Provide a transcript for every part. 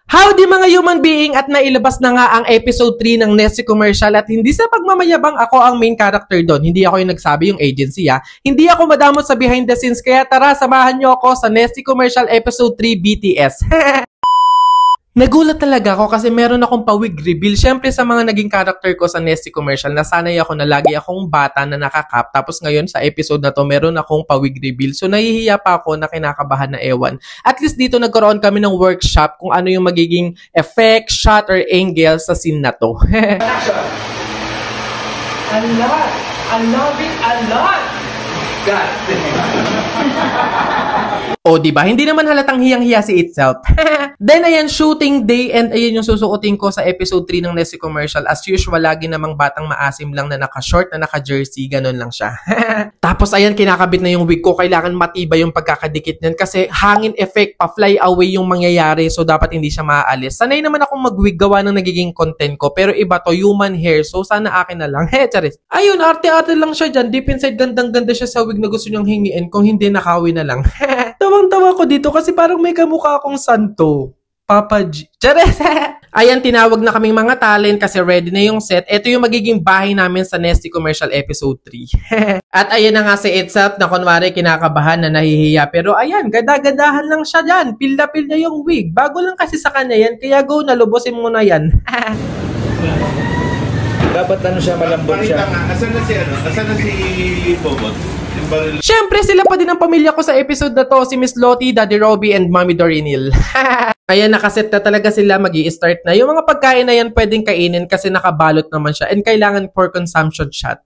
Howdy mga human being at nailabas na nga ang episode 3 ng Nessie Commercial at hindi sa pagmamayabang ako ang main character doon. Hindi ako yung nagsabi, yung agency ha. Hindi ako madamot sa behind the scenes kaya tara samahan nyo ako sa Nessie Commercial episode 3 BTS. Nagulat talaga ako kasi meron akong pa-wig reveal. Siyempre sa mga naging character ko sa Nessie Commercial, nasanay ako na lagi akong bata na nakakap. Tapos ngayon sa episode na to, meron akong pa-wig reveal. So nahihiya pa ako na kinakabahan na ewan. At least dito nagkaroon kami ng workshop kung ano yung magiging effect, shot, or angle sa scene na to. A lot! I love it a lot! God O, diba? Hindi naman halatang hiyang-hiya si itself. Then, ayan, shooting day and ayan yung susuotin ko sa episode 3 ng Nessie Commercial. As usual, lagi namang batang maasim lang na naka-short, na naka-jersey, ganun lang siya. Tapos, ayan, kinakabit na yung wig ko. Kailangan matibay yung pagkakadikit niyan kasi hangin effect pa, fly away yung mangyayari. So, dapat hindi siya maaalis. Sanay naman akong mag-wig gawa ng nagiging content ko. Pero iba to, human hair. So, sana akin na lang. Charis. Ayun, arte-arte lang siya dyan. Deep inside, gandang-ganda siya sa wig na gusto niyang hingiin. Kung hindi, nakawi na lang. Tawang-tawa ko dito kasi parang may kamukha akong santo. Papa G. Chares! Ayan, tinawag na kaming mga talent kasi ready na yung set. Ito yung magiging bahay namin sa Nessie Commercial episode 3. At ayan na nga si itself na kunwari kinakabahan na nahihiya. Pero ayan, ganda-gandahan lang siya dyan. Pil na yung wig. Bago lang kasi sa kanya yan. Kaya go, nalubosin mo na yan. Dapat ano siya, malambot siya. Asan na si Asan na si Bobot? Siyempre, sila pa din ang pamilya ko sa episode na to. Si Miss Lottie, Daddy Robbie, and Mommy Dorinil. Ayan, nakaset na talaga sila, mag-i-start na. Yung mga pagkain na yan pwedeng kainin kasi nakabalot naman siya and kailangan for consumption shot.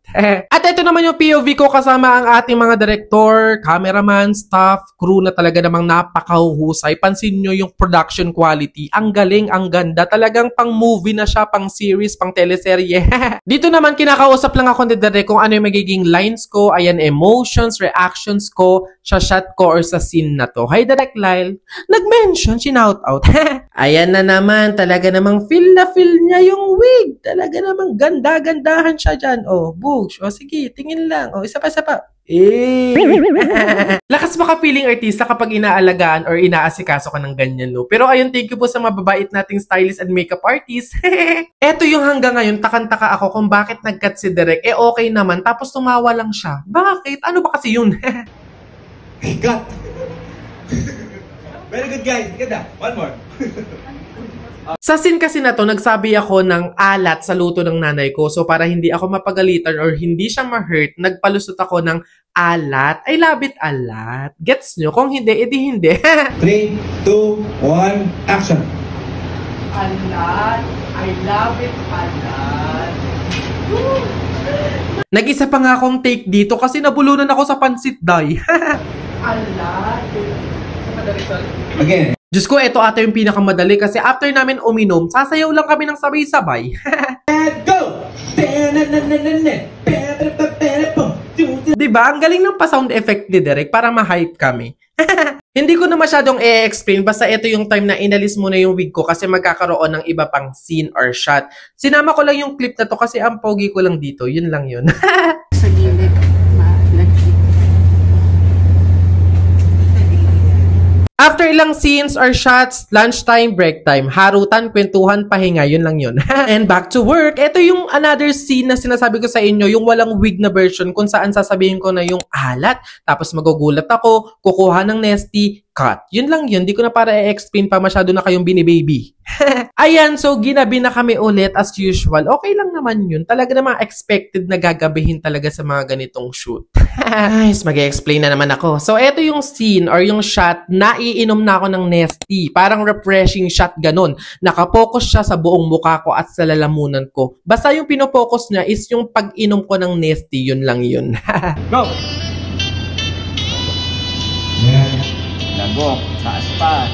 At ito naman yung POV ko kasama ang ating mga director, cameraman, staff, crew na talaga namang napakahuhusay. Pansin nyo yung production quality. Ang galing, ang ganda. Talagang pang movie na siya, pang series, pang teleserye. Dito naman kinakausap lang ako ni Direk kung ano yung magiging lines ko. Ayan, emotions, reactions ko, sa shot ko or sa scene na to. Hi Direk Lyle, nag-mention, shinout out. Ayan na naman, talaga namang feel na feel niya yung wig. Talaga namang ganda-gandahan siya dyan. Oh, bugs. Oh, sige, tingin lang. Oh, isa pa. Eh. Lakas maka-feeling artista kapag inaalagaan or inaasikaso ka ng ganyan, no? Pero ayun, thank you po sa mababait nating stylist and makeup artist. Eto yung hanggang ngayon, takang-taka ako kung bakit nag-cut si Direk. Eh, okay naman. Tapos tumawa lang siya. Bakit? Ano ba kasi yun? Hey, cut! Very good, guys. Ganda. One more. Sa scene kasi na to, nagsabi ako ng alat sa luto ng nanay ko. So, para hindi ako mapagalitan or hindi siya ma-hurt, nagpalusot ako ng alat. I love it, alat. Gets nyo? Kung hindi, edi hindi. 3, 2, 1, action! A lot! I love it a lot! Nag-isa pa nga akong take dito kasi nabulunan ako sa pansit day. A lot! Again. Diyos ko, ito ata yung pinakamadali kasi after namin uminom, sasayaw lang kami ng sabay-sabay. And go! Diba? Ang galing ng pa-sound effect ni Direk para ma-hype kami. Hindi ko na masyadong i-explain, basta ito yung time na inalis mo na yung wig ko kasi magkakaroon ng iba pang scene or shot. Sinama ko lang yung clip na to kasi ang pogi ko lang dito. Yun lang yun. Sa gilid. After ilang scenes or shots, lunchtime, break time, harutan, kwentuhan, pahinga, yun lang yun. And back to work. Ito yung another scene na sinasabi ko sa inyo, yung walang wig na version kung saan sasabihin ko na yung alat, tapos magugulat ako, kukuha ng nesty, cut. Yun lang yun. Di ko na para i-explain pa, masyado na kayong bini-baby. Ayan, so ginabi na kami ulit as usual. Okay lang naman yun. Talaga namang expected na gagabihin talaga sa mga ganitong shoot. Guys, mag-explain na naman ako. So, eto yung scene or yung shot na iinom na ako ng nesty. Parang refreshing shot ganun. Nakapokus siya sa buong mukha ko at sa lalamunan ko. Basta yung pinopokus niya is yung pag-inom ko ng nesty. Yun lang yun. Go! Lagok, taas pa.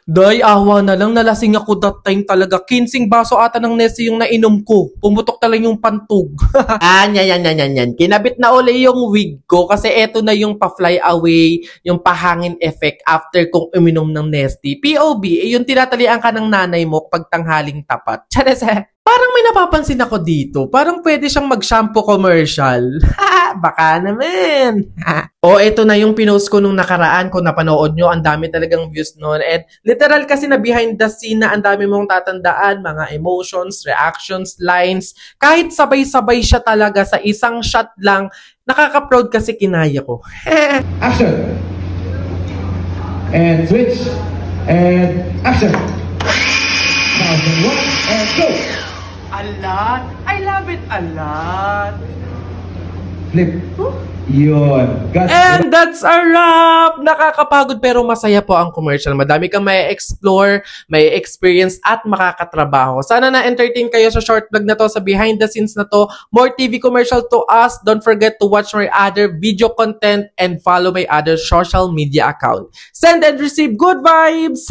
Day, awa na lang. Nalasing ako that time talaga. 15 baso ata ng Nessie yung nainom ko. Pumutok talaga yung pantog. Yan. Kinabit na uli yung wig ko kasi eto na yung pa-fly away, yung pahangin effect after kong uminom ng Nestie. POB, yung tinatalian ka ng nanay mo pag tanghaling tapat. Chares, parang may napapansin ako dito. Parang pwede siyang mag-shampoo commercial. Baka naman. O, ito na yung pinost ko nung nakaraan. Kung napanood nyo, ang dami talagang views nun. And literal kasi na behind the scene na ang dami mong tatandaan. Mga emotions, reactions, lines. Kahit sabay-sabay siya talaga sa isang shot lang, nakaka-proud kasi kinaya ko. Action. And switch. And action. 1,001 and go. A lot. I love it a lot. Flip. Yun. Got And that's a wrap! Nakakapagod pero masaya po ang commercial. Madami kang may explore, may experience at makakatrabaho. Sana na-entertain kayo sa short vlog na to, sa behind the scenes na to. More TV commercial to us. Don't forget to watch my other video content and follow my other social media account. Send and receive good vibes!